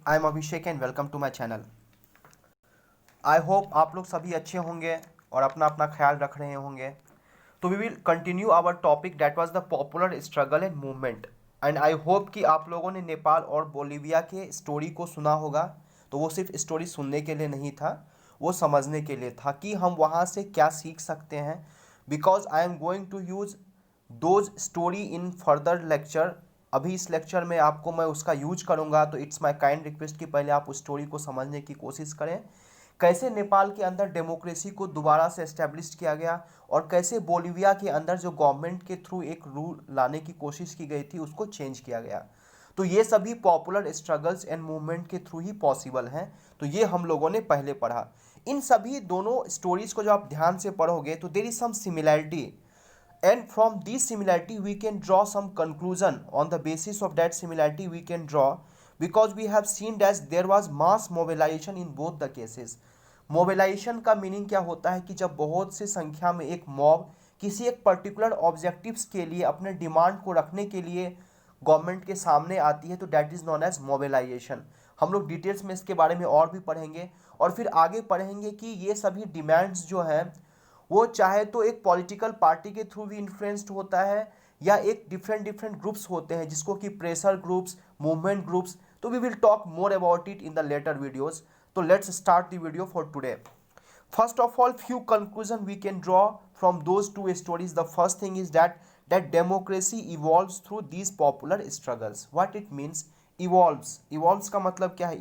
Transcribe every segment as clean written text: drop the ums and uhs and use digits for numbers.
I am Abhishek and welcome to my channel. I hope आप लोग सभी अच्छे होंगे और अपना अपना ख्याल रख रहे होंगे। तो we will continue our topic that was the popular struggle and movement. And I hope कि आप लोगों ने नेपाल और बोलीविया के स्टोरी को सुना होगा। तो वो सिर्फ स्टोरी सुनने के लिए नहीं था, वो समझने के लिए था कि हम वहाँ से क्या सीख सकते हैं। Because I am going to use those story in further lecture. अभी इस लेक्चर में आपको मैं उसका यूज करूंगा, तो इट्स माय काइंड रिक्वेस्ट कि पहले आप उस स्टोरी को समझने की कोशिश करें। कैसे नेपाल के अंदर डेमोक्रेसी को दोबारा से एस्टेब्लिश किया गया और कैसे बोलीविया के अंदर जो गवर्नमेंट के थ्रू एक रूल लाने की कोशिश की गई थी उसको चेंज किया गया। तो ये सभी पॉपुलर स्ट्रगल्स एंड मूवमेंट के थ्रू ही पॉसिबल हैं। तो ये हम लोगों ने पहले पढ़ा। इन सभी दोनों स्टोरीज को जब आप ध्यान से पढ़ोगे तो there is some similarity, and from this similarity we can draw some conclusion. On the basis of that similarity we can draw, because we have seen that there was mass mobilization in both the cases. Mobilisation का meaning क्या होता है कि जब बहुत से संख्या में एक मॉब किसी एक पर्टिकुलर ऑब्जेक्टिव्स के लिए अपने डिमांड को रखने के लिए गवर्नमेंट के सामने आती है, तो that is known as mobilisation. हम लोग डिटेल्स में इसके बारे में और भी पढ़ेंगे और फिर आगे पढ़ेंगे कि ये सभी डिमांड्स जो हैं वो चाहे तो एक पॉलिटिकल पार्टी के थ्रू भी इन्फ्लुएंस्ड होता है या एक डिफरेंट डिफरेंट ग्रुप्स होते हैं जिसको कि प्रेशर ग्रुप्स, मूवमेंट ग्रुप्स। तो we will talk more about it in the later videos. तो let's start the video for today. First of all, few conclusion we can draw from those two stories. The first thing is that democracy evolves through these popular struggles. What it means? Evolves का मतलब क्या है?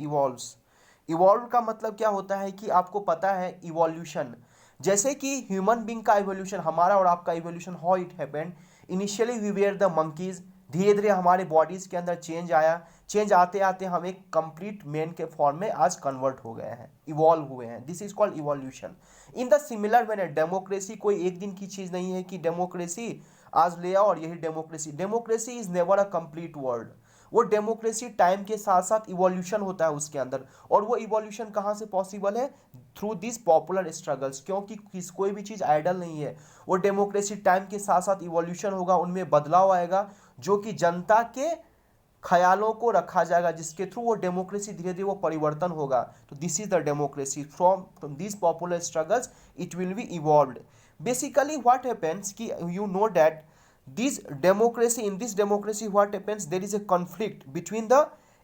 Evolve का मतलब क्या होता है कि आपको पता है इवोल्यूशन, जैसे कि ह्यूमन बींग का इवोल्यूशन, हमारा और आपका evolution, how it happened. Initially we were the monkeys, धीरे धीरे हमारे बॉडीज के अंदर चेंज आया, चेंज आते आते हम एक कंप्लीट मैन के फॉर्म में आज कन्वर्ट हो गए हैं, इवॉल्व हुए हैं। This is called evolution. In the similar manner democracy कोई एक दिन की चीज नहीं है कि डेमोक्रेसी आज ले आओ और यही democracy. Democracy is never a complete world. वो डेमोक्रेसी टाइम के साथ साथ इवोल्यूशन होता है उसके अंदर, और वो इवोल्यूशन कहाँ से पॉसिबल है? Through this popular struggles. क्योंकि कोई भी चीज़ आइडल नहीं है। वो डेमोक्रेसी टाइम के साथ साथ इवोल्यूशन होगा, उनमें बदलाव आएगा जो कि जनता के ख्यालों को रखा जाएगा, जिसके थ्रू वो डेमोक्रेसी धीरे धीरे वो परिवर्तन होगा। तो this is the democracy. From this popular struggles it will be evolved. Basically what happens कि you know that this democracy, in this democracy what happens, there is a conflict between the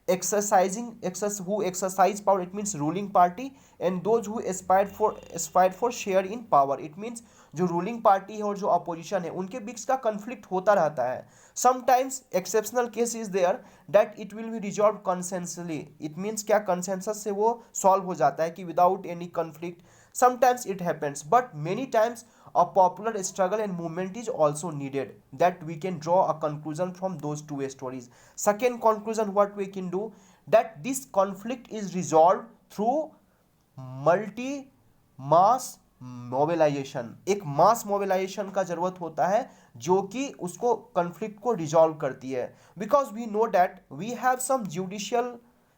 who exercise power, it means ruling party, and those who aspire for share in power, it means जो ruling party है और जो opposition है उनके बीच का conflict होता रहता है। Sometimes exceptional case is there that it will be resolve consensually. It means क्या, कंसेंसस से वो सॉल्व हो जाता है कि without any conflict. Sometimes it happens, but many times a popular struggle and movement is also needed, that we can draw a conclusion from those two stories. Second conclusion what we can do, that this conflict is resolved through multi mass mobilisation. एक mass mobilisation का जरूरत होता है जो कि उसको conflict को resolve करती है। Because we know that we have some judicial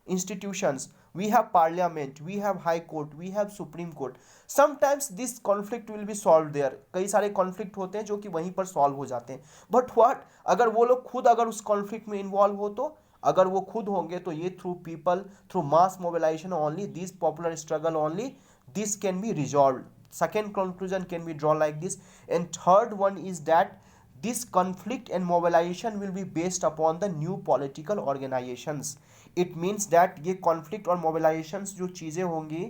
institutions, we have parliament, we have high court, we have supreme court. Sometimes this conflict will be solved there. कई सारे कॉन्फ्लिक्ट होते हैं जो कि वहीं पर सॉल्व हो जाते हैं। बट व्हाट, अगर वो लोग खुद अगर उस कॉन्फ्लिक्ट में इन्वॉल्व हो, तो अगर वो खुद होंगे तो ये through people, through mass mobilisation only, this popular struggle only, this can be resolve. Second conclusion can be drawn like this. And third one is that this conflict and mobilization will be based upon the new political organizations. It means that ये conflict और mobilizations जो चीज़ें होंगी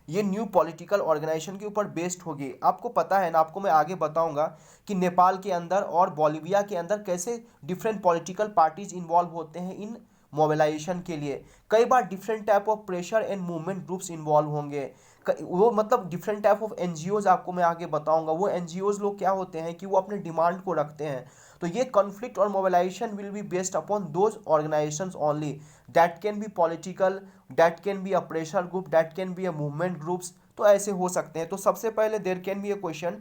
ये new political organisation के ऊपर based होगी। आपको पता है ना, आपको मैं आगे बताऊंगा कि नेपाल के अंदर और बोलीविया के अंदर कैसे डिफरेंट पॉलिटिकल पार्टीज इन्वॉल्व होते हैं इन मोबिलाइजेशन के लिए। कई बार different type of pressure and movement groups involve होंगे। वो मतलब डिफरेंट टाइप ऑफ एनजीओज आपको मैं आगे बताऊंगा। वो एनजीओज लोग क्या होते हैं कि वो अपने डिमांड को रखते हैं। तो ये कॉन्फ्लिक्ट और mobilisation will be based upon those organisations only, that can be political, that can be a pressure group, that can be a movement groups. तो ऐसे हो सकते हैं। तो सबसे पहले there can be a question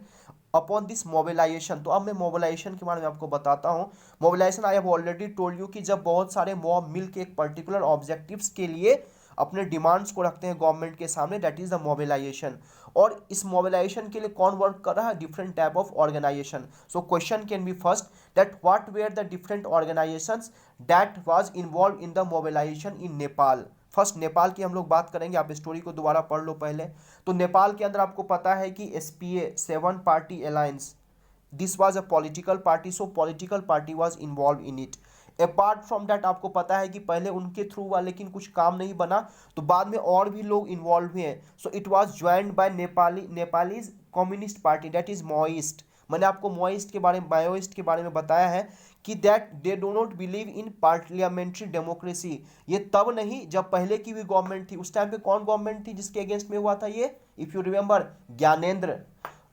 upon this mobilisation. तो अब मैं मोबिलाइजेशन के बारे में आपको बताता हूँ। Mobilisation I have already told you कि जब बहुत सारे मॉब मिल के एक पर्टिकुलर ऑब्जेक्टिव्स के लिए अपने डिमांड्स को रखते हैं गवर्नमेंट के सामने, दैट इज द मोबिलाइजेशन। और इस मोबिलाइजेशन के लिए कौन वर्क कर रहा है? Different type of organisation. So question can be first that what were the different organisations that was involve in the mobilisation in Nepal. First Nepal की हम लोग बात करेंगे, आप स्टोरी को दोबारा पढ़ लो पहले। तो नेपाल के अंदर आपको पता है कि SPA 7 party alliance, this was a political party, so political party was involve in it. Apart from that आपको पता है कि पहले उनके थ्रू हुआ लेकिन कुछ काम नहीं बना, तो बाद में और भी लोग इन्वॉल्व हुए हैं। So it was joined bye Nepalese communist party, that is Maoist. मैंने आपको माओइस्ट के बारे में बताया है कि that they do not believe in parliamentary democracy. ये तब नहीं जब पहले की भी गवर्नमेंट थी, उस टाइम पे कौन गवर्नमेंट थी जिसके अगेंस्ट में हुआ था ये? If you remember, Gyanendra.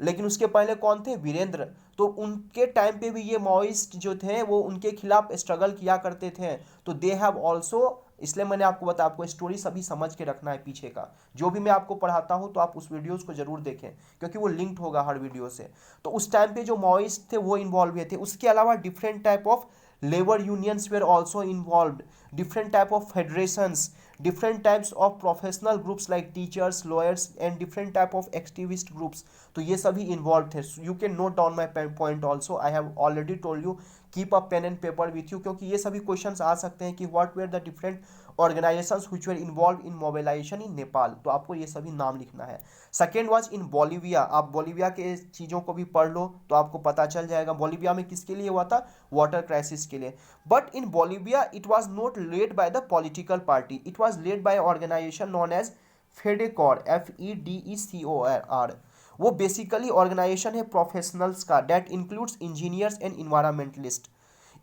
लेकिन उसके पहले कौन थे? वीरेंद्र। तो उनके टाइम पे भी ये माओइस्ट जो थे वो उनके खिलाफ स्ट्रगल किया करते थे। तो दे हैव ऑल्सो, इसलिए मैंने आपको बताया, आपको स्टोरी सभी समझ के रखना है पीछे का। जो भी मैं आपको पढ़ाता हूँ तो आप उस वीडियोस को जरूर देखें क्योंकि वो लिंक्ड होगा हर वीडियो से। तो उस टाइम पे जो माओइस्ट थे वो इन्वॉल्व हुए थे। उसके अलावा different type of labor unions were also involved, different type of federations, different types of professional groups like teachers, lawyers and different type of activist groups, तो ये सभी involved थे। You can note down my point also, I have already told you keep a pen and paper with you, क्योंकि ये सभी questions आ सकते हैं कि what were the different organizations which were involved in mobilization in Nepal, तो आपको ये सभी नाम लिखना है। सेकेंड वाज इन बोलीविया, आप बोलीविया के चीज़ों को भी पढ़ लो तो आपको पता चल जाएगा बोलीविया में किसके लिए हुआ था? वाटर क्राइसिस के लिए। But in Bolivia it was not led by the political party, it was led by organization known as FEDECOR, FEDECOR। वो बेसिकली ऑर्गेनाइजेशन है प्रोफेशनल्स का, that includes engineers and environmentalist.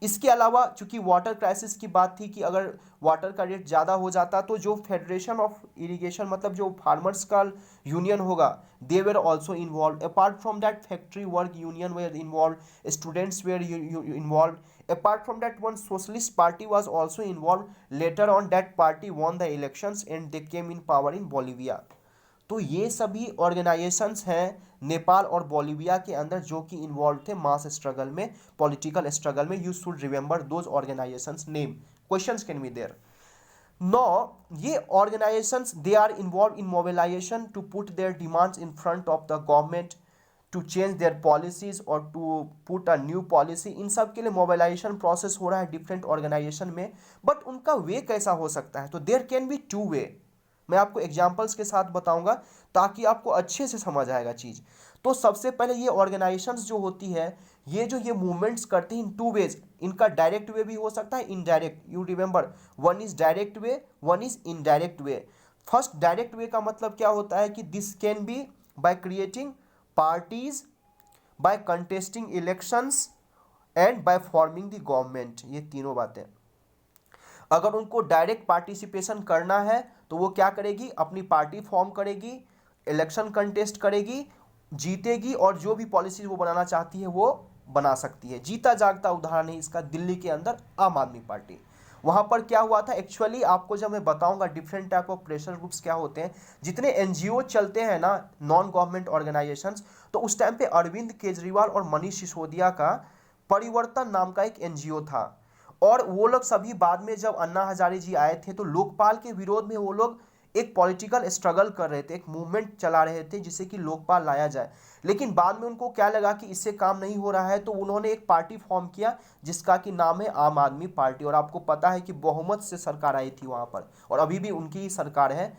इसके अलावा चूंकि वाटर क्राइसिस की बात थी कि अगर वाटर का रेट ज़्यादा हो जाता तो जो फेडरेशन ऑफ इरिगेशन, मतलब जो फार्मर्स का यूनियन होगा, they were also involve. Apart from that factory work union were involve, students were involve. Apart from that one socialist party was also involve. Later on that party won the elections and they came in power in Bolivia. तो ये सभी organisations हैं नेपाल और Bolivia के अंदर जो कि involve थे मास स्ट्रगल में, पॉलिटिकल स्ट्रगल में। You should remember those organizations name, questions can be there. No, ये organizations they are involve in mobilization to put their demands in front of the government, to change their policies और to put a new policy. इन सब के लिए mobilisation process हो रहा है different organisation में। बट उनका वे कैसा हो सकता है? तो there can be two way. मैं आपको एग्जाम्पल्स के साथ बताऊंगा ताकि आपको अच्छे से समझ आएगा चीज़। तो सबसे पहले ये ऑर्गेनाइजेशंस जो होती है, ये मूवमेंट्स करती हैं इन टू वेज। इनका डायरेक्ट वे भी हो सकता है, indirect. You remember, one is direct way, one is indirect way. First direct way का मतलब क्या होता है कि this can be by creating parties, by contesting elections and by forming the government. ये तीनों बातें। अगर उनको डायरेक्ट पार्टिसिपेशन करना है तो वो क्या करेगी? अपनी पार्टी फॉर्म करेगी, इलेक्शन कंटेस्ट करेगी, जीतेगी और जो भी पॉलिसी वो बनाना चाहती है वो बना सकती है। जीता जागता उदाहरण है इसका दिल्ली के अंदर आम आदमी पार्टी। वहाँ पर क्या हुआ था एक्चुअली, आपको जब मैं बताऊंगा different type of pressure groups क्या होते हैं, जितने एनजीओ चलते हैं ना, नॉन गवर्नमेंट ऑर्गेनाइजेशंस, तो उस टाइम पे अरविंद केजरीवाल और मनीष सिसोदिया का परिवर्तन नाम का एक एनजीओ था। और वो लोग सभी बाद में जब अन्ना हजारे जी आए थे तो लोकपाल के विरोध में वो लोग एक पॉलिटिकल स्ट्रगल कर रहे थे, एक मूवमेंट चला रहे थे जिससे कि लोकपाल लाया जाए। लेकिन बाद में उनको क्या लगा कि इससे काम नहीं हो रहा है, तो उन्होंने एक पार्टी फॉर्म किया जिसका कि नाम है आम आदमी पार्टी। और आपको पता है कि बहुमत से सरकार आई थी वहाँ पर, और अभी भी उनकी ही सरकार है।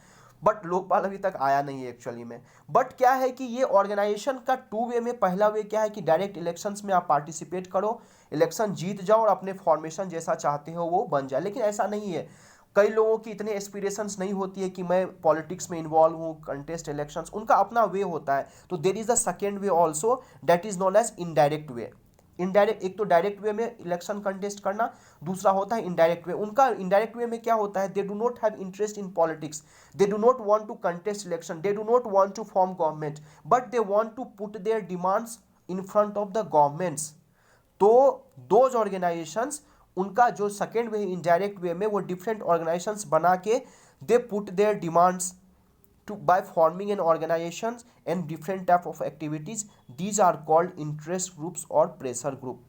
बट लोकपाल अभी तक आया नहीं है एक्चुअली में। बट क्या है कि ये ऑर्गेनाइजेशन का टू वे में, पहला वे क्या है कि डायरेक्ट इलेक्शंस में आप पार्टिसिपेट करो, इलेक्शन जीत जाओ और अपने फॉर्मेशन जैसा चाहते हो वो बन जाए। लेकिन ऐसा नहीं है, कई लोगों की इतने एस्पिरेशंस नहीं होती है कि मैं पॉलिटिक्स में इन्वॉल्व हूँ, कंटेस्ट इलेक्शंस, उनका अपना वे होता है। तो there is the second way also, that is known as indirect way. Indirect, एक तो डायरेक्ट वे में इलेक्शन कंटेस्ट करना, दूसरा होता है इनडायरेक्ट वे। उनका इनडायरेक्ट वे में क्या होता है, they do not have interest in politics, they do not want to contest election, they do not want to form government, but they want to put their demands in front of the governments. तो those organisations, उनका जो second way indirect way में, वो different organisations बना के they put their demands to by forming an organizations and different type of activities, these are called interest groups or pressure group.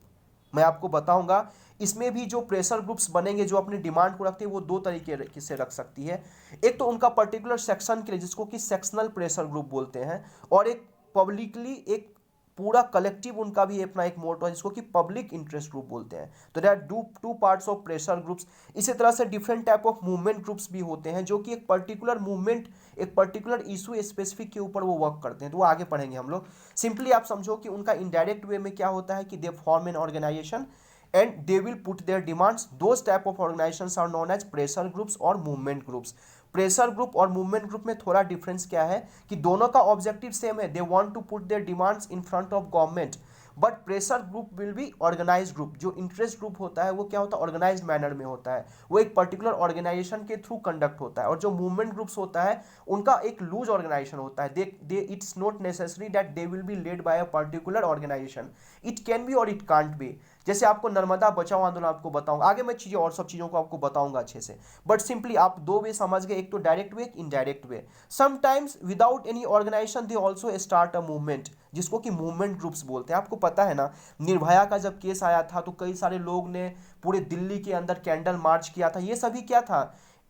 मैं आपको बताऊंगा। इसमें भी जो प्रेशर ग्रुप्स बनेंगे जो अपनी डिमांड को रखते हैं वो दो तरीके से रख सकती है। एक तो उनका पर्टिकुलर सेक्शन के लिए जिसको कि सेक्शनल प्रेशर ग्रुप बोलते हैं, और एक पब्लिकली एक पूरा कलेक्टिव उनका भी अपना एक मोटो है जिसको कि पब्लिक इंटरेस्ट ग्रुप बोलते हैं। तो there are two parts of pressure groups. इसी तरह से different type of movement groups भी होते हैं जो कि एक पर्टिकुलर मूवमेंट, एक पर्टिकुलर इशू स्पेसिफिक के ऊपर वो वर्क करते हैं, तो वो आगे पढ़ेंगे हम लोग। सिंपली आप समझो कि उनका इनडायरेक्ट वे में क्या होता है कि they form an organisation and they will put their demands. Those type of organizations are known as pressure groups or movement groups. Pressure group और मूवमेंट ग्रुप में थोड़ा डिफरेंस क्या है कि दोनों का ऑब्जेक्टिव सेम है, they want to put their demands in front of government, but pressure group will be organise group. जो इंटरेस्ट ग्रुप होता है वो क्या होता है, ऑर्गेनाइज मैनर में होता है, वो एक पर्टिकुलर ऑर्गेनाइजेशन के थ्रू कंडक्ट होता है। और जो मूवमेंट ग्रुप्स होता है उनका एक लूज ऑर्गेनाइजेशन होता है, they it's not necessary that they will be led by a particular organization, it can be और इट कांट बी। जैसे आपको नर्मदा बचाओ आंदोलन आपको बताऊंगा, आगे मैं चीजें और सब चीजों को आपको बताऊंगा अच्छे से, बट सिंपली आप दो वे समझ गए, एक तो डायरेक्ट वे, एक indirect way. Sometimes without any organisation they also start a movement, जिसको कि मूवमेंट ग्रुप्स बोलते हैं। आपको पता है ना, निर्भया का जब केस आया था तो कई सारे लोग ने पूरे दिल्ली के अंदर कैंडल मार्च किया था। ये सभी क्या था,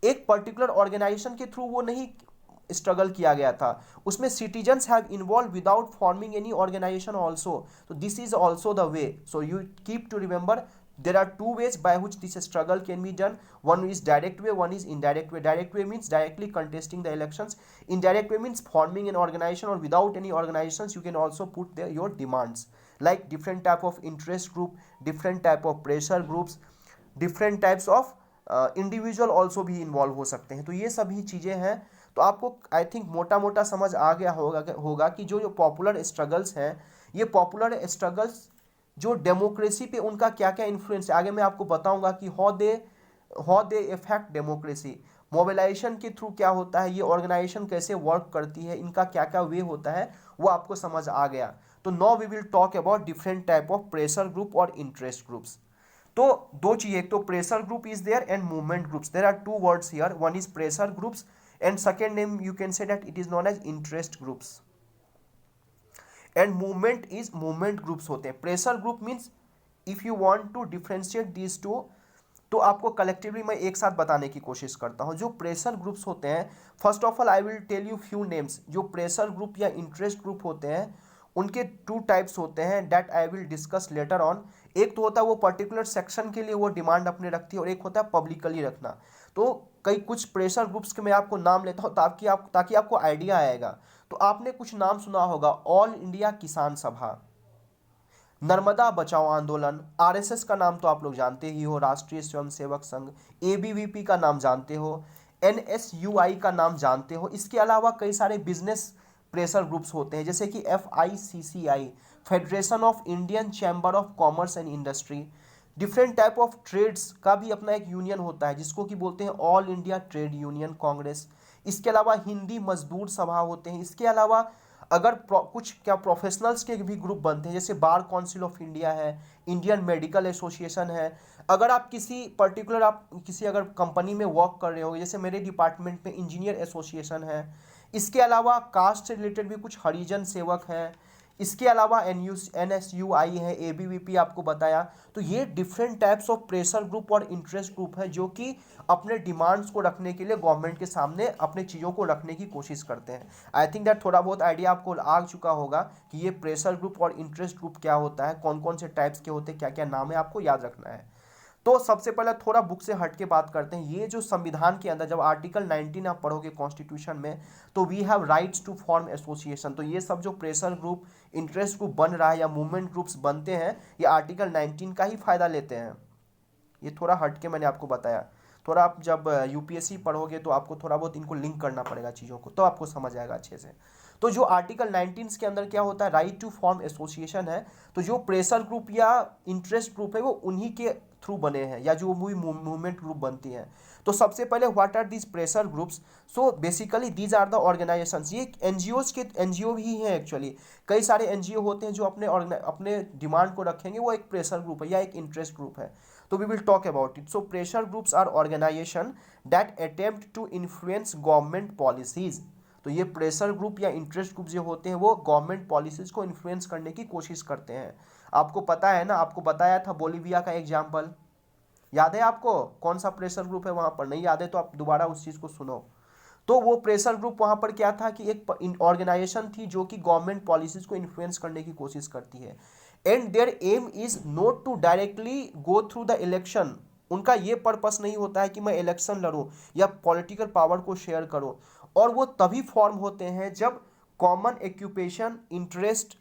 एक पर्टिकुलर ऑर्गेनाइजेशन के थ्रू वो नहीं स्ट्रगल किया गया था, उसमें citizens have involve without forming any organization also. तो this is also the way, so you keep to remember there are two ways by which this struggle can be done. One is direct way, one is indirect way. Direct way means directly contesting the elections, indirect way means forming an organization, or without any organizations you can also put there your demands, like different type of interest group, different type of pressure groups, different types of individual also भी involve हो सकते हैं। तो ये सभी चीज़ें हैं। तो आपको आई थिंक मोटा मोटा समझ आ गया होगा कि जो पॉपुलर स्ट्रगल्स हैं, ये पॉपुलर स्ट्रगल्स जो डेमोक्रेसी पे उनका क्या क्या इन्फ्लुएंस है, आगे मैं आपको बताऊंगा कि how they affect democracy. Mobilisation के थ्रू क्या होता है, ये ऑर्गेनाइजेशन कैसे वर्क करती है, इनका क्या क्या वे होता है, वो आपको समझ आ गया। तो now we will talk about different type of pressure group और इंटरेस्ट ग्रुप्स। तो दो चीजें, एक तो pressure group is there and movement groups. There are two words here, one is pressure groups and second name you can say that it is known as interest groups, and movement is movement groups होते हैं। Pressure group means if you want to differentiate these two, तो आपको collectively मैं एक साथ बताने की कोशिश करता हूं। जो प्रेशर ग्रुप्स होते हैं, first of all I will tell you few names. जो प्रेशर ग्रुप या इंटरेस्ट ग्रुप होते हैं उनके टू टाइप्स होते हैं, that I will discuss later on. एक तो होता है वो पर्टिकुलर सेक्शन के लिए वो डिमांड अपने रखती है, और एक होता है पब्लिकली रखना। तो कई कुछ प्रेशर ग्रुप्स के मैं आपको नाम लेता हूँ ताकि आपको आइडिया आएगा। तो आपने कुछ नाम सुना होगा, ऑल इंडिया किसान सभा, नर्मदा बचाओ आंदोलन, आरएसएस का नाम तो आप लोग जानते ही हो, राष्ट्रीय स्वयंसेवक संघ, एबीवीपी का नाम जानते हो, एनएसयूआई का नाम जानते हो। इसके अलावा कई सारे बिजनेस प्रेशर ग्रुप्स होते हैं, जैसे कि FICCI, federation of Indian chamber of commerce and industry. Different type of trades का भी अपना एक यूनियन होता है जिसको कि बोलते हैं all India trade union Congress. इसके अलावा हिंदी मजदूर सभा होते हैं। इसके अलावा अगर कुछ क्या प्रोफेशनल्स के भी ग्रुप बनते हैं, जैसे बार काउंसिल ऑफ इंडिया है, इंडियन मेडिकल एसोसिएशन है। अगर आप किसी पर्टिकुलर आप किसी अगर कंपनी में वर्क कर रहे हो, जैसे मेरे डिपार्टमेंट में इंजीनियर एसोसिएशन है। इसके अलावा कास्ट से रिलेटेड भी कुछ हरिजन सेवक हैं। इसके अलावा एनएसयूआई है, एबीवीपी आपको बताया। तो ये different types of pressure group और इंटरेस्ट ग्रुप है जो कि अपने डिमांड्स को रखने के लिए गवर्नमेंट के सामने अपने चीज़ों को रखने की कोशिश करते हैं। आई थिंक दैट थोड़ा बहुत आइडिया आपको आ चुका होगा कि ये प्रेशर ग्रुप और इंटरेस्ट ग्रुप क्या होता है, कौन कौन से टाइप्स के होते हैं, क्या क्या नाम है, आपको याद रखना है। तो सबसे पहले थोड़ा बुक से हट के बात करते हैं। ये जो संविधान के अंदर जब आर्टिकल 19 आप पढ़ोगे कॉन्स्टिट्यूशन में, तो we have rights to form association. तो ये सब जो प्रेशर ग्रुप, इंटरेस्ट ग्रुप बन रहा है या मूवमेंट ग्रुप्स बनते हैं, ये आर्टिकल 19 का ही फायदा लेते हैं। ये थोड़ा हट के मैंने आपको बताया। थोड़ा आप जब यूपीएससी पढ़ोगे तो आपको थोड़ा बहुत इनको लिंक करना पड़ेगा चीज़ों को, तो आपको समझ आएगा अच्छे से। तो जो आर्टिकल 19 के अंदर क्या होता है, राइट टू फॉर्म एसोसिएशन है। तो जो प्रेशर ग्रुप या इंटरेस्ट ग्रुप है वो उन्हीं के थ्रू बने हैं, या जो मूवमेंट ग्रुप बनती हैं। तो सबसे पहले what are these pressure groups. So basically these are the organisations. ये एनजीओ भी हैं एक्चुअली। कई सारे एनजीओ होते हैं जो अपने डिमांड को रखेंगे, वो एक प्रेशर ग्रुप है या एक इंटरेस्ट ग्रुप है। तो we will talk about it. So pressure groups are organisation that attempt to influence government policies. तो ये प्रेशर ग्रुप या इंटरेस्ट ग्रुप जो होते हैं वो गवर्नमेंट पॉलिसीज को इन्फ्लुएंस करने की कोशिश करते हैं। आपको पता है ना, आपको बताया था बोलीविया का एग्जाम्पल, याद है आपको कौन सा प्रेशर ग्रुप है वहां पर? नहीं याद है तो आप दोबारा उस चीज को सुनो। तो वो प्रेशर ग्रुप वहां पर क्या था कि एक ऑर्गेनाइजेशन थी जो कि गवर्नमेंट पॉलिसीज को इन्फ्लुएंस करने की कोशिश करती है, and their aim is not to directly go through the election. उनका ये पर्पस नहीं होता है कि मैं इलेक्शन लड़ूं या पॉलिटिकल पावर को शेयर करूं, और वो तभी फॉर्म होते हैं जब कॉमन एक्यूपेशन, इंटरेस्ट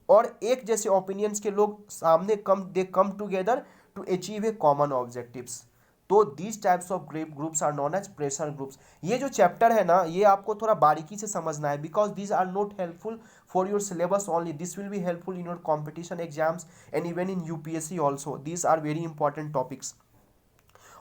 और एक जैसे ओपिनियंस के लोग सामने they come together to achieve a common objectives. तो these types of groups are known as pressure groups. ये जो चैप्टर है ना, ये आपको थोड़ा बारीकी से समझना है, because these are not helpful for your syllabus only, this will be helpful in your competition exams and even in UPSC also. These are very important topics,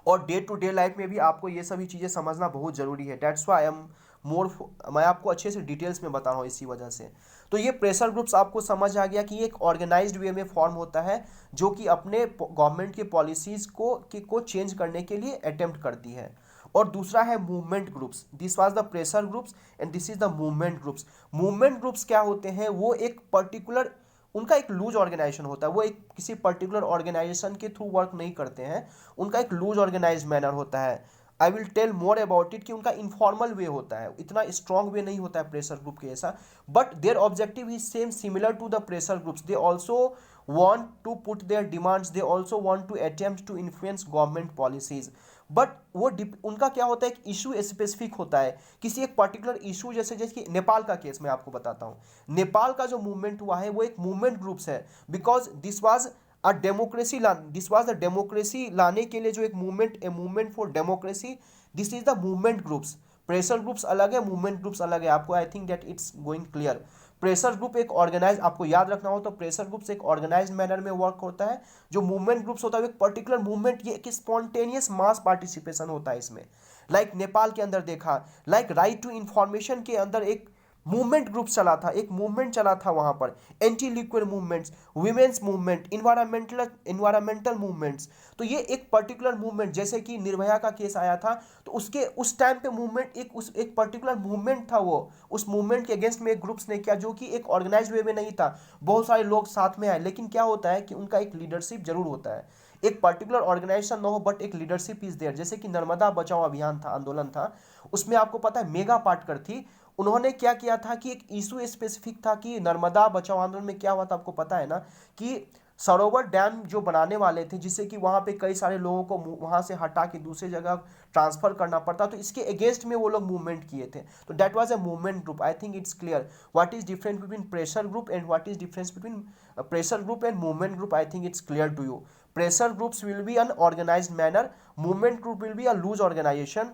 और डे टू डे लाइफ में भी आपको ये सभी चीज़ें समझना बहुत ज़रूरी है। That's why I am more, मैं आपको अच्छे से डिटेल्स में बता रहा हूँ इसी वजह से। तो ये प्रेशर ग्रुप्स आपको समझ आ गया कि ये एक ऑर्गेनाइज्ड वे में फॉर्म होता है जो कि अपने गवर्नमेंट की पॉलिसीज़ को चेंज करने के लिए अटेम्प्ट करती है। और दूसरा है movement groups. This was the pressure groups and this is the movement groups. Movement groups क्या होते हैं? वो एक पर्टिकुलर, उनका एक लूज ऑर्गेनाइजेशन होता है, वो एक किसी पर्टिकुलर ऑर्गेनाइजेशन के थ्रू वर्क नहीं करते हैं, उनका एक लूज ऑर्गेनाइज मैनर होता है। I will tell more about it कि उनका इनफॉर्मल वे होता है, इतना स्ट्रॉन्ग वे नहीं होता है प्रेशर ग्रुप के ऐसा, but their objective is same similar to the pressure groups. They also want to put their demands, they also want to attempt to influence government policies, but वो उनका क्या होता है, एक इशू स्पेसिफिक होता है, किसी एक पर्टिकुलर इशू, जैसे जैसे कि नेपाल का केस मैं आपको बताता हूँ। नेपाल का जो मूवमेंट हुआ है वो एक मूवमेंट ग्रुप्स है, because this was a democracy, this was a democracy लाने के लिए जो एक movement, a movement for democracy, this is the movement groups. Pressure groups अलग है, मूवमेंट ग्रुप्स अलग है, आपको आई think that it's going clear. Pressure group एक ऑर्गेनाइज, आपको याद रखना हो तो प्रेशर ग्रुप्स एक ऑर्गेनाइज मैनर में वर्क होता है। जो मूवमेंट ग्रुप्स होता है एक पर्टिकुलर मूवमेंट, ये एक स्पॉन्टेनियस मास पार्टिसिपेशन होता है इसमें। लाइक नेपाल के अंदर देखा, लाइक राइट टू इंफॉर्मेशन के अंदर एक मूवमेंट ग्रुप चला था, एक मूवमेंट चला था वहां पर, anti liquid movements, women's movement, environmental movements. तो ये एक पर्टिकुलर मूवमेंट, जैसे कि निर्भया का केस आया था, तो उसके उस टाइम पे मूवमेंट एक पर्टिकुलर मूवमेंट था, वो उस मूवमेंट के अगेंस्ट में एक ग्रुप्स ने किया, जो कि एक ऑर्गेनाइज वे में नहीं था, बहुत सारे लोग साथ में आए, लेकिन क्या होता है कि उनका एक लीडरशिप जरूर होता है। एक पर्टिकुलर ऑर्गेनाइजेशन ना हो बट एक लीडरशिप इज देयर। जैसे कि नर्मदा बचाओ अभियान था, आंदोलन था, उसमें आपको पता है मेगा पाटकर थी, उन्होंने क्या किया था कि एक इशू स्पेसिफिक था कि नर्मदा बचाओ आंदोलन में क्या हुआ था, आपको पता है ना, कि सरोवर डैम जो बनाने वाले थे, जिससे कि वहां पे कई सारे लोगों को वहां से हटा के दूसरी जगह ट्रांसफर करना पड़ता, तो इसके अगेंस्ट में वो लोग मूवमेंट किए थे। तो that was a movement group. I think it's clear what is difference between pressure group and what is difference between pressure group and movement group. I think it's clear to you. Pressure groups will be an organized manner, movement group will be a loose organization,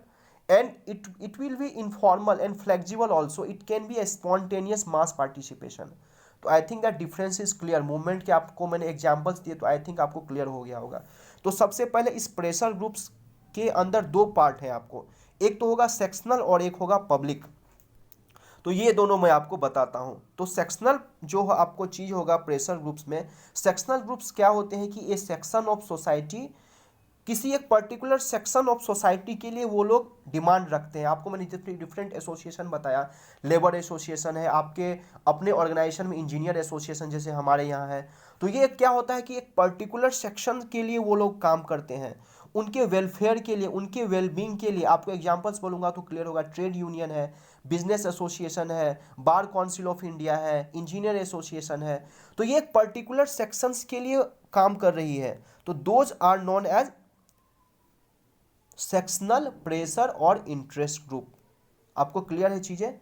and it will be informal and flexible also, it can be a spontaneous mass participation। तो I think that difference is clear. Movement के आपको मैंने examples दिए, तो I think आपको clear हो गया होगा। तो सबसे पहले इस प्रेशर ग्रुप्स के अंदर दो पार्ट है आपको, एक तो होगा सेक्शनल और एक होगा पब्लिक। तो ये दोनों मैं आपको बताता हूं। तो सेक्शनल जो आपको चीज होगा प्रेशर ग्रुप्स में, सेक्शनल ग्रुप्स क्या होते हैं कि ये सेक्शन ऑफ सोसाइटी, किसी एक पर्टिकुलर सेक्शन ऑफ सोसाइटी के लिए वो लोग डिमांड रखते हैं। आपको मैंने जितनी डिफरेंट एसोसिएशन बताया, लेबर एसोसिएशन है, आपके अपने ऑर्गेनाइजेशन में इंजीनियर एसोसिएशन जैसे हमारे यहाँ है, तो ये क्या होता है कि एक पर्टिकुलर सेक्शन के लिए वो लोग काम करते हैं, उनके वेलफेयर के लिए, उनके वेलबींग के लिए। आपको एग्जांपल्स बोलूंगा तो क्लियर होगा। ट्रेड यूनियन है, बिजनेस एसोसिएशन है, बार काउंसिल ऑफ इंडिया है, इंजीनियर एसोसिएशन है, तो ये एक पर्टिकुलर सेक्शंस के लिए काम कर रही है। तो those are known as sectional pressure और इंटरेस्ट ग्रुप। आपको क्लियर है चीजें?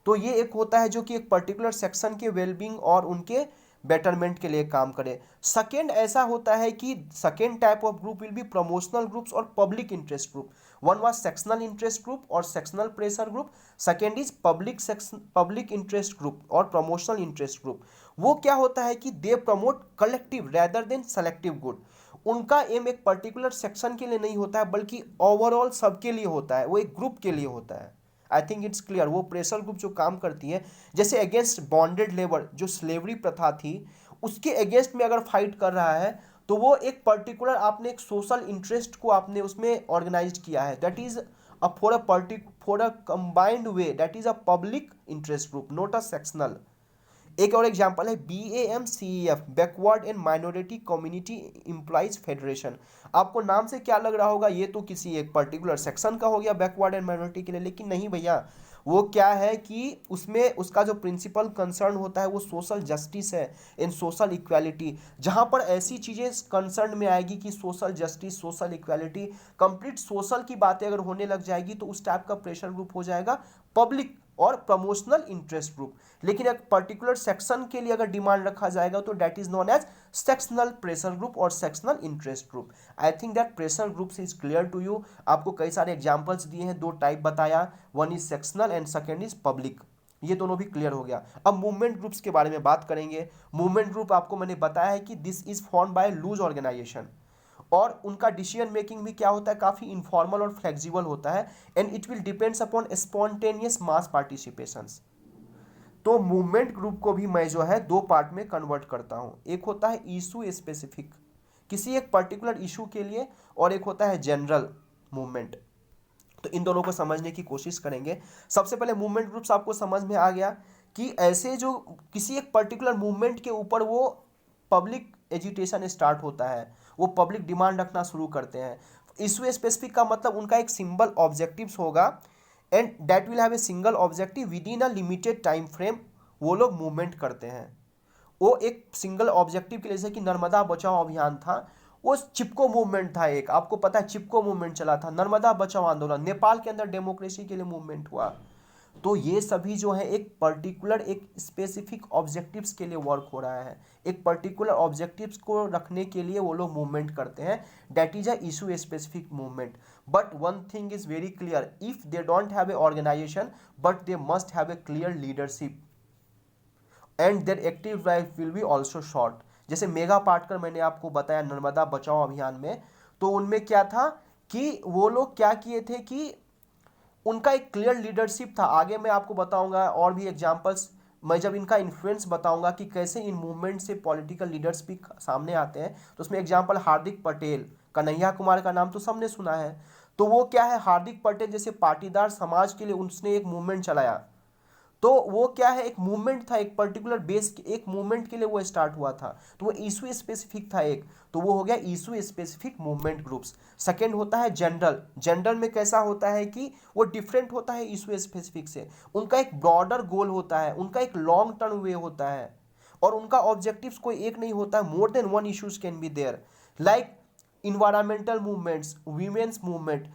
तो ये एक होता है जो कि एक पर्टिकुलर सेक्शन के वेलबींग और उनके बेटरमेंट के लिए काम करे। सेकेंड ऐसा होता है कि second type of group will be promotional groups और public interest group. One was sectional interest group और sectional pressure group, second is public interest group और प्रमोशनल इंटरेस्ट ग्रुप। वो क्या होता है कि they promote collective rather than selective good. उनका aim एक पर्टिकुलर सेक्शन के लिए नहीं होता है, बल्कि ओवरऑल सबके लिए होता है, वो एक ग्रुप के लिए होता है। आई थिंक इट्स क्लियर। वो प्रेशर ग्रुप जो काम करती है, जैसे अगेंस्ट बॉन्डेड लेबर, जो स्लेवरी प्रथा थी, उसके अगेंस्ट में अगर फाइट कर रहा है, तो वो एक पर्टिकुलर आपने एक सोशल इंटरेस्ट को आपने उसमें ऑर्गेनाइज किया है, that is for a combined way, that is a public interest group, not a sectional. एक और एग्जांपल है BAMCEF, backward and minority community employees federation. आपको नाम से क्या लग रहा होगा, ये तो किसी एक पर्टिकुलर सेक्शन का हो गया बैकवर्ड एंड माइनॉरिटी के लिए, लेकिन नहीं भैया, वो क्या है कि उसमें उसका जो प्रिंसिपल कंसर्न होता है वो सोशल जस्टिस है इन सोशल इक्वालिटी। जहां पर ऐसी चीजें कंसर्न में आएगी कि social justice, social equality, complete social की बातें अगर होने लग जाएगी तो उस टाइप का प्रेशर ग्रुप हो जाएगा पब्लिक और प्रमोशनल इंटरेस्ट ग्रुप। लेकिन एक पर्टिकुलर सेक्शन के लिए अगर डिमांड रखा जाएगा तो that is known as sectional pressure group और sectional interest group. I think that pressure groups is clear to you. आपको कई सारे एग्जांपल्स दिए हैं, दो टाइप बताया, one is sectional and second is public. ये दोनों भी क्लियर हो गया। अब मूवमेंट ग्रुप्स के बारे में बात करेंगे। मूवमेंट ग्रुप आपको मैंने बताया है कि this is form by loose organisation, और उनका डिसीजन मेकिंग भी क्या होता है, काफी इनफॉर्मल और फ्लेक्सिबल होता है, and it will depends upon spontaneous mass participations. तो मूवमेंट ग्रुप को भी मैं जो है दो पार्ट में कन्वर्ट करता हूं, एक होता है इशू स्पेसिफिक, किसी एक पर्टिकुलर इशू के लिए, और एक होता है जनरल मूवमेंट। तो इन दोनों को समझने की कोशिश करेंगे। सबसे पहले मूवमेंट ग्रुप्स आपको समझ में आ गया कि ऐसे जो किसी एक पर्टिकुलर मूवमेंट के ऊपर वो पब्लिक एजिटेशन स्टार्ट होता है, वो पब्लिक डिमांड रखना शुरू करते हैं। इशू स्पेसिफिक का मतलब उनका एक सिंबल ऑब्जेक्टिव्स होगा and that will have a single objective with in a limited time frame. वो लोग मूवमेंट करते हैं, वो एक सिंगल ऑब्जेक्टिव के लिए, जैसे कि नर्मदा बचाओ अभियान था, वो चिपको मूवमेंट था एक, आपको पता है चिपको मूवमेंट चला था, नर्मदा बचाओ आंदोलन, नेपाल के अंदर डेमोक्रेसी के लिए मूवमेंट हुआ। तो ये सभी जो है एक पर्टिकुलर एक स्पेसिफिक ऑब्जेक्टिव्स के लिए वर्क हो रहा है, एक पर्टिकुलर ऑब्जेक्टिव्स को रखने के लिए वो लोग मूवमेंट करते हैं, that is a issue specific movement. But one thing is very clear, if they don't have a organisation but they must have a clear leadership and their active life will be also short. जैसे मेगा पाटकर मैंने आपको बताया नर्मदा बचाओ अभियान में, तो उनमें क्या था कि वो लोग क्या किए थे कि उनका एक क्लियर लीडरशिप था। आगे मैं आपको बताऊंगा और भी एग्जांपल्स, मैं जब इनका इन्फ्लुएंस बताऊंगा कि कैसे इन मूवमेंट से पॉलिटिकल लीडर्स भी सामने आते हैं, तो उसमें एग्जांपल हार्दिक पटेल, कन्हैया कुमार का नाम तो सबने सुना है। तो वो क्या है, हार्दिक पटेल जैसे पाटीदार समाज के लिए उसने एक मूवमेंट चलाया, तो वो क्या है, एक मूवमेंट था, एक पर्टिकुलर बेस एक मूवमेंट के लिए वो स्टार्ट हुआ था, तो वो इशू स्पेसिफिक था एक, तो वो हो गया issue specific movement groups. Second होता है जनरल। जनरल में कैसा होता है कि वो डिफरेंट होता है इशू स्पेसिफिक से, उनका एक ब्रॉडर गोल होता है, उनका एक लॉन्ग टर्म वे होता है, और उनका ऑब्जेक्टिव्स कोई एक नहीं होता है, more than one issues can be there, like environmental movements, women's movement.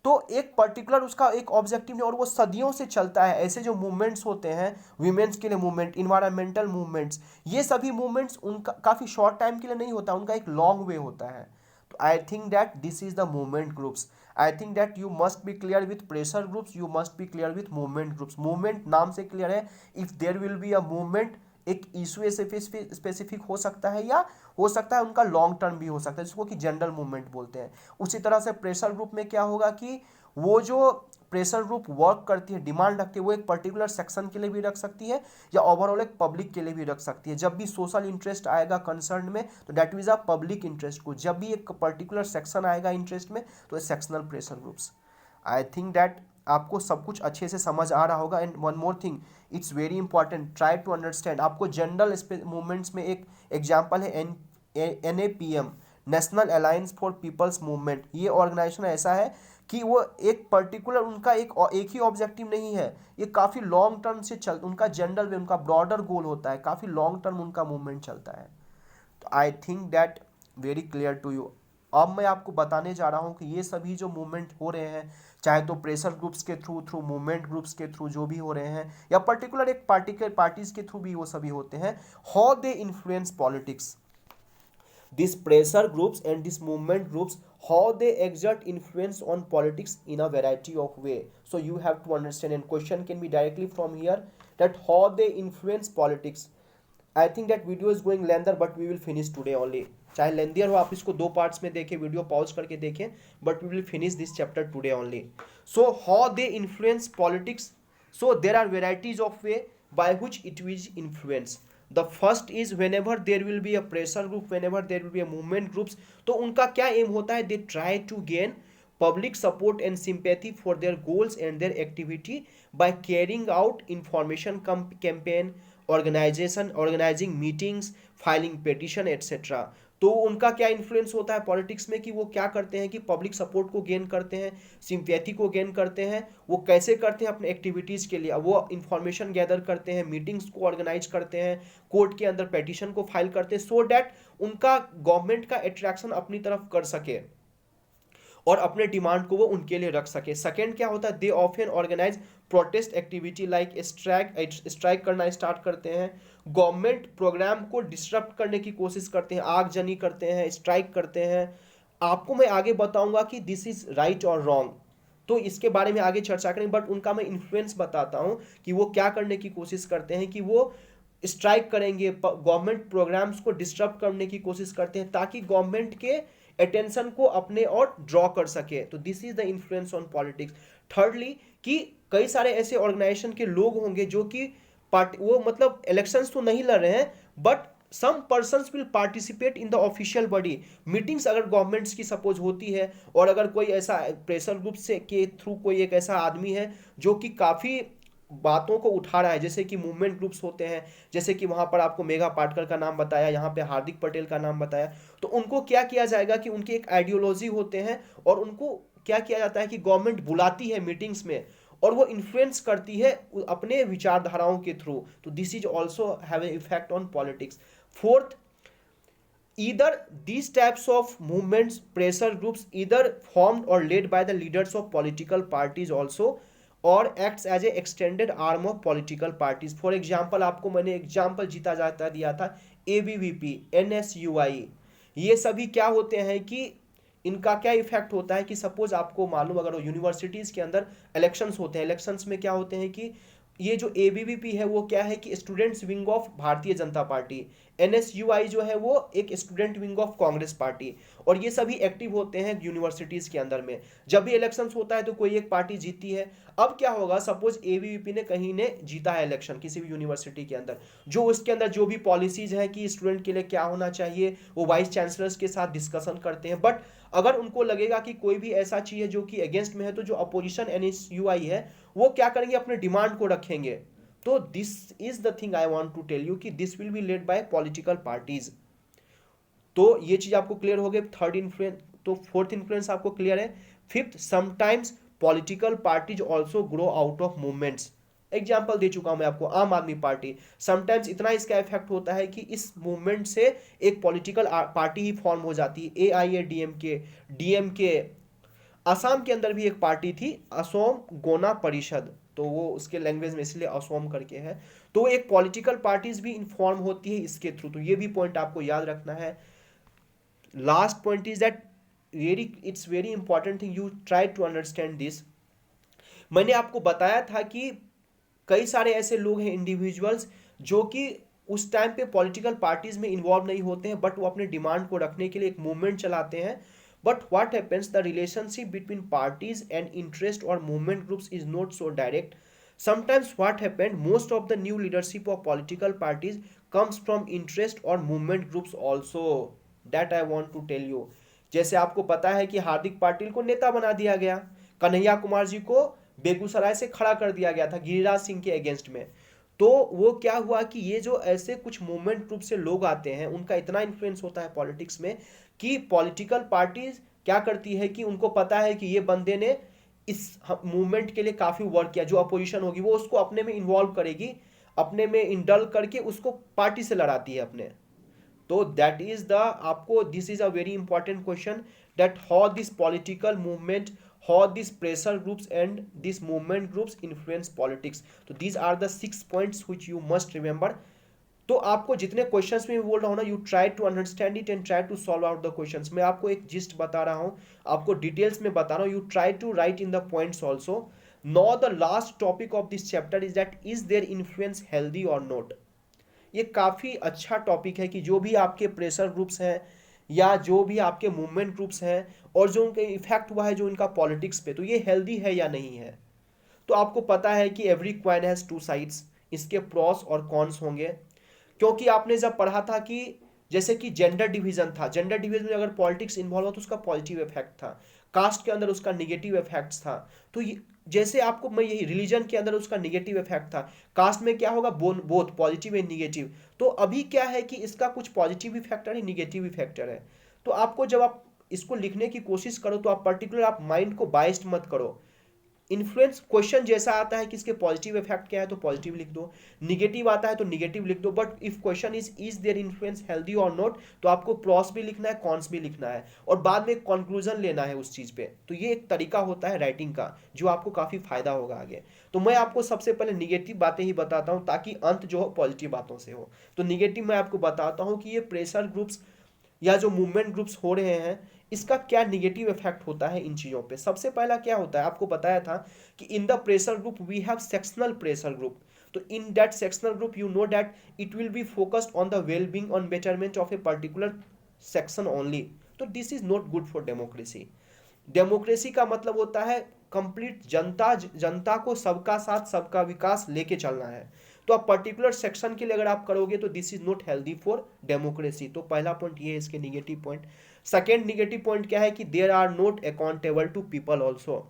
तो एक पर्टिकुलर उसका एक ऑब्जेक्टिव है और वो सदियों से चलता है। ऐसे जो मूवमेंट्स होते हैं, वीमेंस के लिए मूवमेंट, इन्वायरमेंटल मूवमेंट्स, ये सभी मूवमेंट्स उनका काफ़ी शॉर्ट टाइम के लिए नहीं होता, उनका एक लॉन्ग वे होता है। तो I think that this is the movement groups. I think that you must be clear with pressure groups, you must be clear with movement groups. Movement नाम से क्लियर है, if there will be a movement, एक issue specific हो सकता है या हो सकता है उनका लॉन्ग टर्म भी हो सकता है, जिसको कि जनरल मूवमेंट बोलते हैं। उसी तरह से प्रेशर ग्रुप में क्या होगा कि वो जो प्रेशर ग्रुप वर्क करती है, डिमांड रखती है, वो एक पर्टिकुलर सेक्शन के लिए भी रख सकती है या ओवरऑल एक पब्लिक के लिए भी रख सकती है। जब भी सोशल इंटरेस्ट आएगा कंसर्न में तो that is a public interest को, जब भी एक पर्टिकुलर सेक्शन आएगा इंटरेस्ट में तो sectional pressure groups. I think that आपको सब कुछ अच्छे से समझ आ रहा होगा। And one more thing, it's very important, try to understand. आपको जनरल मूवमेंट्स में एक एग्जाम्पल है NAPM, national alliance for people's movement. ये ऑर्गेनाइजेशन ऐसा है कि वो एक पर्टिकुलर उनका एक ही ऑब्जेक्टिव नहीं है, ये काफ़ी लॉन्ग टर्म से चल, उनका जनरल वे, उनका ब्रॉडर गोल होता है, काफ़ी लॉन्ग टर्म उनका मूवमेंट चलता है। तो I think that very clear to you. अब मैं आपको बताने जा रहा हूँ कि ये सभी जो मूवमेंट हो रहे हैं, चाहे तो प्रेशर ग्रुप्स के थ्रू मूवमेंट ग्रुप्स के थ्रू जो भी हो रहे हैं, या पर्टिकुलर एक पार्टीज के थ्रू भी वो सभी होते हैं, how they influence politics. These pressure groups and these movement groups, how they exert influence on politics in a variety of way. So you have to understand, and question can be directly from here, that how they influence politics. I think that video is going lengthier but we will finish today only. चाहे लेंदियर हो, आप इसको दो parts में देखें, video pause करके देखें, but we will finish this chapter today only. So how they influence politics. So there are varieties of way by which it will influence. The first is whenever there will be a pressure group, whenever there will be a movement groups, तो उनका क्या M होता है, they try to gain public support and sympathy for their goals and their activity by carrying out information campaign, organising meetings, filing petition etcetera. तो उनका क्या influence होता है पॉलिटिक्स में कि वो क्या करते हैं कि पब्लिक सपोर्ट को गेन करते हैं, सिंपैथी को गेन करते हैं। वो कैसे करते हैं? अपने एक्टिविटीज़ के लिए वो इंफॉर्मेशन गैदर करते हैं, मीटिंग्स को ऑर्गेनाइज करते हैं, कोर्ट के अंदर पेटिशन को फाइल करते हैं, सो डैट उनका गवर्नमेंट का अट्रैक्शन अपनी तरफ कर सके और अपने डिमांड को वो उनके लिए रख सके। सेकेंड क्या होता है? They often organise protest activity like strike करना स्टार्ट करते हैं, गवर्नमेंट प्रोग्राम को डिस्टर्ब करने की कोशिश करते हैं, आगजनी करते हैं, स्ट्राइक करते हैं। आपको मैं आगे बताऊंगा कि दिस इज राइट और रॉन्ग, तो इसके बारे में आगे चर्चा करेंगे, बट उनका मैं इन्फ्लुएंस बताता हूं कि वो क्या करने की कोशिश करते हैं कि वो स्ट्राइक करेंगे, गवर्नमेंट प्रोग्राम्स को डिस्टर्ब करने की कोशिश करते हैं ताकि गवर्नमेंट के अटेंशन को अपने और ड्रॉ कर सके। तो this is the influence on politics. Thirdly कि कई सारे ऐसे ऑर्गेनाइजेशन के लोग होंगे जो कि वो मतलब इलेक्शंस तो नहीं लड़ रहे हैं, but some persons will participate in the official body meetings. अगर गवर्नमेंट्स की सपोज होती है और अगर कोई ऐसा प्रेशर ग्रुप से के थ्रू कोई एक ऐसा आदमी है जो कि काफ़ी बातों को उठा रहा है, जैसे कि मूवमेंट ग्रुप्स होते हैं, जैसे कि वहां पर आपको मेघा पाटकर का नाम बताया, यहाँ पे हार्दिक पटेल का नाम बताया, तो उनको क्या किया जाएगा कि उनकी एक आइडियोलॉजी होते हैं और उनको क्या किया जाता है कि गवर्नमेंट बुलाती है मीटिंग्स में और वो इन्फ्लुएंस करती है अपने विचारधाराओं के थ्रू। तो this is also have a effect on politics. Fourth, either these types of movements, pressure groups, either formed or led by the leaders of political parties also, or acts as a extended arm of political parties. For example, आपको मैंने example जीता जाता दिया था, ABVP, NSUI, ये सभी क्या होते हैं कि इनका क्या इफेक्ट होता है कि सपोज आपको मालूम, अगर यूनिवर्सिटीज़ के अंदर इलेक्शंस होते हैं, इलेक्शंस में क्या होते हैं कि ये जो ABVP है वो क्या है कि students wing of Bharatiya Janata party, NSUI जो है वो एक student wing of Congress party, और ये सभी एक्टिव होते हैं यूनिवर्सिटीज़ के अंदर में। जब भी इलेक्शंस होता है तो कोई एक पार्टी जीती है। अब क्या होगा, सपोज ABVP ने कहीं ने जीता है इलेक्शन किसी भी यूनिवर्सिटी के अंदर, जो उसके अंदर जो भी पॉलिसीज है कि स्टूडेंट के लिए क्या होना चाहिए वो वाइस चांसलर्स के साथ डिस्कशन करते हैं। बट अगर उनको लगेगा कि कोई भी ऐसा चीज़ है जो कि अगेंस्ट में है, तो जो अपोजिशन NSUI है वो क्या करेंगे, अपने डिमांड को रखेंगे। तो this is the thing I want to tell you कि this will be led by political parties. तो ये चीज आपको क्लियर हो गई। थर्ड इन्फ्लुएंस, तो फोर्थ इन्फ्लुएंस आपको क्लियर है। Fifth, sometimes political parties also grow out of movements. Example दे चुका हूं मैं आपको, आम आदमी पार्टी, समटाइम्स इतना इसका इफेक्ट होता है कि इस मूवमेंट से एक पॉलिटिकल पार्टी ही फॉर्म हो जाती है। AIADMK, DMK, असम के अंदर भी एक पार्टी थी, असोम गोना परिषद, तो वो उसके लैंग्वेज में इसलिए असोम करके है। तो एक पॉलिटिकल पार्टीज भी इन्फॉर्म होती है इसके थ्रू, तो ये भी पॉइंट आपको याद रखना है। Last point is that it's very important thing, you try to understand this. मैंने आपको बताया था कि कई सारे ऐसे लोग हैं, इंडिविजुअल्स, जो कि उस टाइम पे पॉलिटिकल पार्टीज में इन्वॉल्व नहीं होते हैं, बट वो अपने डिमांड को रखने के लिए एक मूवमेंट चलाते हैं। But what happens, the relationship between parties and interest or movement groups is not so direct. Sometimes what happened, most of the new leadership of political parties comes from interest or movement groups also. That I want to tell you. जैसे आपको पता है कि हार्दिक पाटिल को नेता बना दिया गया, कन्हैया कुमार जी को बेगूसराय से खड़ा कर दिया गया था गिरिराज सिंह के अगेंस्ट में। तो वो क्या हुआ कि ये जो ऐसे कुछ मूवमेंट ग्रुप से लोग आते हैं, उनका इतना इन्फ्लुएंस होता है पॉलिटिक्स में कि पॉलिटिकल पार्टीज क्या करती है कि उनको पता है कि ये बंदे ने इस मूवमेंट के लिए काफ़ी वर्क किया, जो अपोजिशन होगी वो उसको अपने में इन्वॉल्व करेगी, अपने में इंडल करके उसको पार्टी से लड़ाती है अपने। तो दैट इज द, आपको this is a very important question, that how this political movement, how these pressure groups and these movement groups influence politics. So these are the 6 points which you must remember. तो आपको जितने questions में बोल रहा हूँ ना, you try to understand it and try to solve out the questions. मैं आपको एक जिस्ट बता रहा हूँ, आपको डिटेल्स में बता रहा हूँ, you try to write in the points also. Now the last topic of this chapter is that is there influence healthy और नॉट। ये काफ़ी अच्छा टॉपिक है कि जो भी आपके प्रेशर ग्रुप्स हैं या जो भी आपके मूवमेंट ग्रुप्स हैं और जो उनका इफेक्ट हुआ है जो इनका पॉलिटिक्स पे, तो ये हेल्दी है या नहीं है। तो आपको पता है कि every coin has two sides, इसके प्रॉस और कॉन्स होंगे। क्योंकि आपने जब पढ़ा था कि जैसे कि जेंडर डिवीजन था, जेंडर डिवीजन में अगर पॉलिटिक्स इन्वॉल्व हो तो उसका पॉजिटिव इफेक्ट था, कास्ट के अंदर उसका निगेटिव इफेक्ट्स था। तो जैसे आपको मैं यही रिलीजन के अंदर उसका निगेटिव इफेक्ट था, कास्ट में क्या होगा, बोथ पॉजिटिव एंड निगेटिव। तो अभी क्या है कि इसका कुछ पॉजिटिव इफेक्टर है, निगेटिव इफेक्टर है। तो आपको जब आप इसको लिखने की कोशिश करो तो आप पर्टिकुलर आप माइंड को बाइस्ड मत करो। इन्फ्लुएंस क्वेश्चन जैसा आता है कि इसके पॉजिटिव इफेक्ट क्या है तो पॉजिटिव लिख दो, निगेटिव आता है तो निगेटिव लिख दो। But if question is there influence healthy और नॉट, तो आपको प्रॉस भी लिखना है, कॉन्स भी लिखना है, और बाद में कंक्लूजन लेना है उस चीज पे। तो ये एक तरीका होता है राइटिंग का जो आपको काफी फायदा होगा आगे। तो मैं आपको सबसे पहले निगेटिव बातें ही बताता हूँ ताकि अंत जो हो पॉजिटिव बातों से हो। तो निगेटिव मैं आपको बताता हूँ कि ये प्रेशर ग्रुप्स या जो मूवमेंट ग्रुप्स हो रहे हैं इसका क्या निगेटिव इफेक्ट होता है इन चीज़ों पे। सबसे पहला क्या होता है, आपको बताया था कि in the pressure group we have sectional pressure group. तो in that sectional group you know that it will be focused on the well being on betterment of a particular section only. तो this is not good for democracy. Democracy का मतलब होता है complete जनता, जनता को सबका साथ सबका विकास लेके चलना है। तो आप पर्टिकुलर सेक्शन के लिए अगर आप करोगे तो this is not healthy for democracy. तो पहला पॉइंट ये है इसके negative point. Second negative point क्या है कि there are not accountable to people also.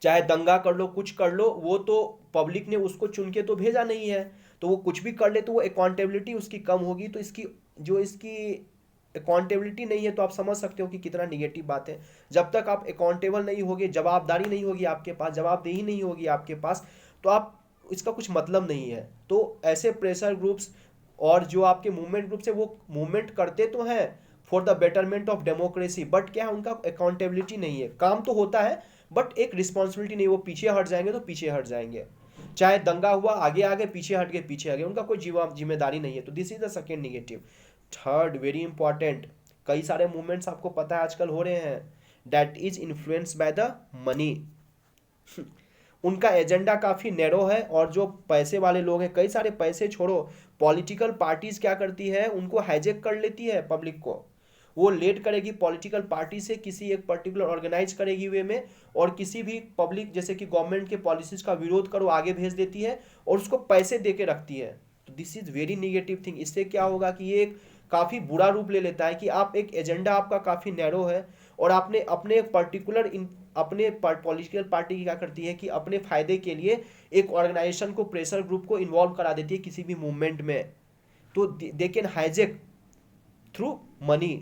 चाहे दंगा कर लो, कुछ कर लो, वो तो पब्लिक ने उसको चुन के तो भेजा नहीं है, तो वो कुछ भी कर ले तो वो अकाउंटेबिलिटी उसकी कम होगी। तो इसकी अकाउंटेबिलिटी नहीं है तो आप समझ सकते हो कि कितना निगेटिव बात है। जब तक आप अकाउंटेबल नहीं होगे, जवाबदारी नहीं होगी आपके पास, जवाबदेही नहीं होगी आपके पास, तो आप इसका कुछ मतलब नहीं है। तो ऐसे प्रेशर ग्रुप्स और जो आपके मूवमेंट ग्रुप्स है वो मूवमेंट करते तो हैं for the betterment of democracy, but क्या है उनका अकाउंटेबिलिटी नहीं है। काम तो होता है बट एक रिस्पॉन्सिबिलिटी नहीं, वो पीछे हट जाएंगे तो पीछे हट जाएंगे। चाहे दंगा हुआ आगे आगे, पीछे हट गए पीछे आगे, उनका कोई जिम्मेदारी नहीं है। तो this is the second negative. Third very important, कई सारे मूवमेंट्स आपको पता है आजकल हो रहे हैं, that is influence by the money. उनका एजेंडा काफी नैरो है, और जो पैसे वाले लोग हैं, कई सारे पैसे छोड़ो, पॉलिटिकल पार्टीज क्या करती है, उनको हाईजेक कर लेती है पब्लिक को। वो लेट करेगी पॉलिटिकल पार्टी से किसी एक पर्टिकुलर ऑर्गेनाइज करेगी वे में, और किसी भी पब्लिक जैसे कि गवर्नमेंट के पॉलिसीज का विरोध करो आगे भेज देती है और उसको पैसे दे के रखती है। तो this is very negative thing. इससे क्या होगा कि ये एक काफी बुरा रूप ले लेता है कि आप एक एजेंडा आपका काफी नैरो है, और आपने अपने पर्टिकुलर अपने पॉलिटिकल पार्टी की क्या करती है कि अपने फायदे के लिए एक ऑर्गेनाइजेशन को, प्रेशर ग्रुप को इन्वॉल्व करा देती है किसी भी मूवमेंट में। तो they can hijack through money.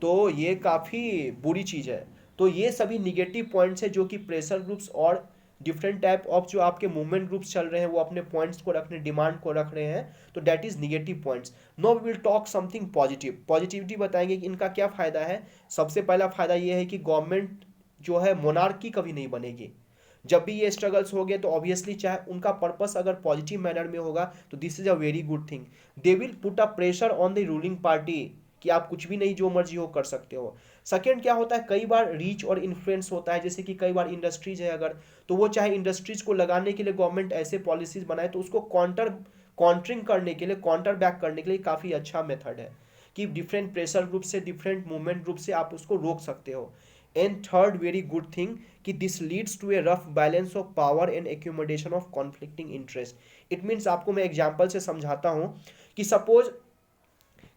तो ये काफ़ी बुरी चीज़ है। तो ये सभी निगेटिव पॉइंट्स है जो कि प्रेशर ग्रुप्स और डिफरेंट टाइप ऑफ जो आपके मूवमेंट ग्रुप्स चल रहे हैं वो अपने पॉइंट्स को रखने, डिमांड को रख रहे हैं। तो that is negative points. No we will talk something positive. Positivity बताएंगे कि इनका क्या फ़ायदा है। सबसे पहला फ़ायदा ये है कि गवर्नमेंट जो है मोनार्की कभी नहीं बनेगी। जब भी ये स्ट्रगल्स हो गए तो ऑब्वियसली चाहे उनका पर्पस अगर पॉजिटिव मैनर में होगा तो this is a very good thing. They will put a pressure on the ruling party कि आप कुछ भी नहीं जो मर्जी हो कर सकते हो। सेकेंड क्या होता है, कई बार रीच और इन्फ्लुएंस होता है, जैसे कि कई बार इंडस्ट्रीज है अगर, तो वो चाहे इंडस्ट्रीज को लगाने के लिए गवर्नमेंट ऐसे पॉलिसीज बनाए तो उसको काउंटरिंग करने के लिए, काउंटर बैक करने के लिए काफ़ी अच्छा मेथड है कि डिफरेंट प्रेशर ग्रुप से, डिफरेंट मूवमेंट ग्रुप से आप उसको रोक सकते हो। And third very good thing कि this leads to a rough balance of power and accumulation of conflicting interest. It means आपको मैं एग्जांपल से समझाता हूँ कि सपोज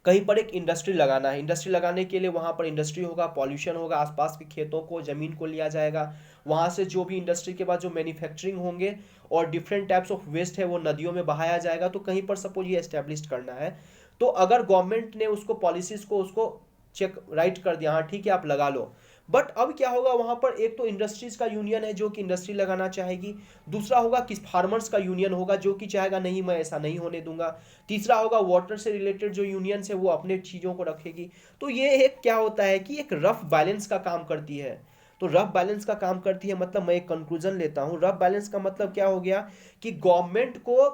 कहीं पर एक इंडस्ट्री लगाना है, इंडस्ट्री लगाने के लिए वहाँ पर इंडस्ट्री होगा, पॉल्यूशन होगा, आसपास के खेतों को, ज़मीन को लिया जाएगा, वहाँ से जो भी इंडस्ट्री के बाद जो मैन्युफैक्चरिंग होंगे और डिफरेंट टाइप्स ऑफ वेस्ट है वो नदियों में बहाया जाएगा। तो कहीं पर सपोज ये एस्टेब्लिश करना है, तो अगर गवर्नमेंट ने उसको पॉलिसीज़ को उसको चेक राइट कर दिया, हाँ ठीक है आप लगा लो, बट अब क्या होगा वहाँ पर, एक तो इंडस्ट्रीज का यूनियन है जो कि इंडस्ट्री लगाना चाहेगी, दूसरा होगा कि फार्मर्स का यूनियन होगा जो कि चाहेगा नहीं मैं ऐसा नहीं होने दूंगा, तीसरा होगा वाटर से रिलेटेड जो यूनियन है वो अपने चीज़ों को रखेगी। तो ये एक क्या होता है कि एक रफ बैलेंस का काम करती है। तो रफ बैलेंस का काम करती है मतलब मैं एक कंक्लूजन लेता हूँ, रफ बैलेंस का मतलब क्या हो गया कि गवर्नमेंट को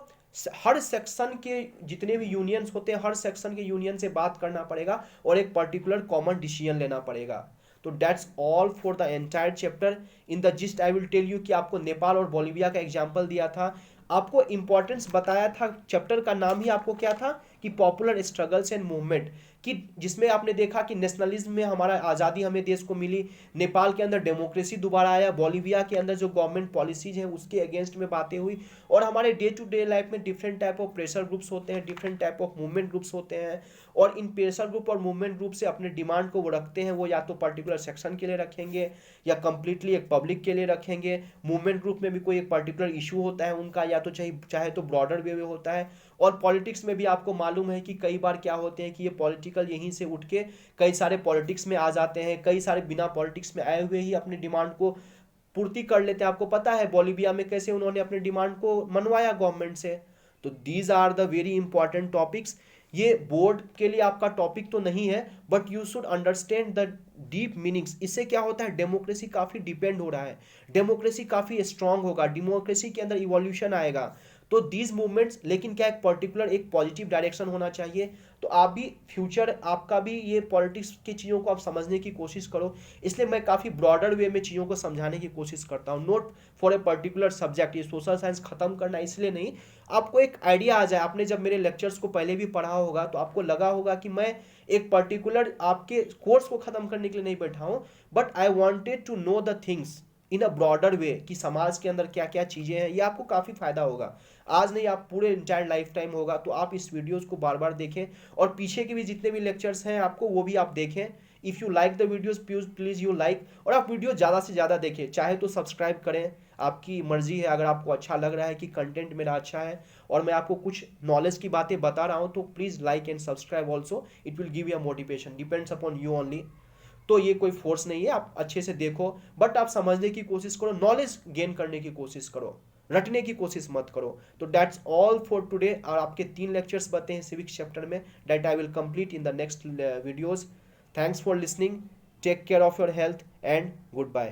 हर सेक्शन के जितने भी यूनियंस होते हैं हर सेक्शन के यूनियन से बात करना पड़ेगा और एक पर्टिकुलर कॉमन डिसीजन लेना पड़ेगा। तो that's all for the entire chapter. In the gist I will tell you कि आपको नेपाल और बोलिविया का एग्जाम्पल दिया था, आपको इंपॉर्टेंस बताया था, चैप्टर का नाम ही आपको क्या था कि पॉपुलर स्ट्रगल्स एंड मूवमेंट, कि जिसमें आपने देखा कि नेशनलिज्म में हमारा आज़ादी हमें देश को मिली, नेपाल के अंदर डेमोक्रेसी दोबारा आया, बोलिविया के अंदर जो गवर्नमेंट पॉलिसीज हैं उसके अगेंस्ट में बातें हुई, और हमारे डे टू डे लाइफ में different type of pressure groups होते हैं, different type of movement groups होते हैं, और इन प्रेशर ग्रुप और मूवमेंट ग्रुप से अपने डिमांड को वो रखते हैं, वो या तो पर्टिकुलर सेक्शन के लिए रखेंगे या कंप्लीटली एक पब्लिक के लिए रखेंगे। मूवमेंट ग्रुप में भी कोई एक पर्टिकुलर इशू होता है उनका, या तो चाहे तो ब्रॉडर वे में होता है। और पॉलिटिक्स में भी आपको मालूम है कि कई बार क्या होते हैं कि ये पॉलिटिकल यहीं से उठ के कई सारे पॉलिटिक्स में आ जाते हैं, कई सारे बिना पॉलिटिक्स में आए हुए ही अपनी डिमांड को पूर्ति कर लेते हैं। आपको पता है बोलिविया में कैसे उन्होंने अपने डिमांड को मनवाया गवर्नमेंट से। तो these are the very important topics. ये बोर्ड के लिए आपका टॉपिक तो नहीं है, but you should understand the deep meanings. इससे क्या होता है, डेमोक्रेसी काफी डिपेंड हो रहा है, डेमोक्रेसी काफी स्ट्रांग होगा, डेमोक्रेसी के अंदर इवोल्यूशन आएगा। तो दीज मूवमेंट्स, लेकिन क्या एक पर्टिकुलर एक पॉजिटिव डायरेक्शन होना चाहिए। तो आप भी फ्यूचर आपका भी ये पॉलिटिक्स की चीज़ों को आप समझने की कोशिश करो। इसलिए मैं काफ़ी ब्रॉडर वे में चीज़ों को समझाने की कोशिश करता हूँ, note for a particular subject. ये सोशल साइंस खत्म करना इसलिए नहीं, आपको एक आइडिया आ जाए। आपने जब मेरे लेक्चर्स को पहले भी पढ़ा होगा तो आपको लगा होगा कि मैं एक पर्टिकुलर आपके कोर्स को खत्म करने के लिए नहीं बैठा हूँ, but I wanted to know the things in a broader way, कि समाज के अंदर क्या क्या चीज़ें हैं। ये आपको काफ़ी फायदा होगा, आज नहीं आप पूरे इंटायर लाइफ टाइम होगा। तो आप इस वीडियोस को बार बार देखें, और पीछे के भी जितने भी लेक्चर्स हैं आपको वो भी आप देखें। If you like the videos please you like, और आप वीडियो ज़्यादा से ज़्यादा देखें, चाहे तो सब्सक्राइब करें, आपकी मर्जी है। अगर आपको अच्छा लग रहा है कि कंटेंट मेरा अच्छा है और मैं आपको कुछ नॉलेज की बातें बता रहा हूँ, तो please like and subscribe also, it will give you a motivation, depends upon you only. तो ये कोई फोर्स नहीं है, आप अच्छे से देखो, बट आप समझने की कोशिश करो, नॉलेज गेन करने की कोशिश करो, रटने की कोशिश मत करो। तो दैट्स ऑल फॉर टुडे। और आपके 3 लेक्चर्स बते हैं सिविक्स चैप्टर में, that I will complete in the next videos. Thanks for listening, take care of your health and good bye.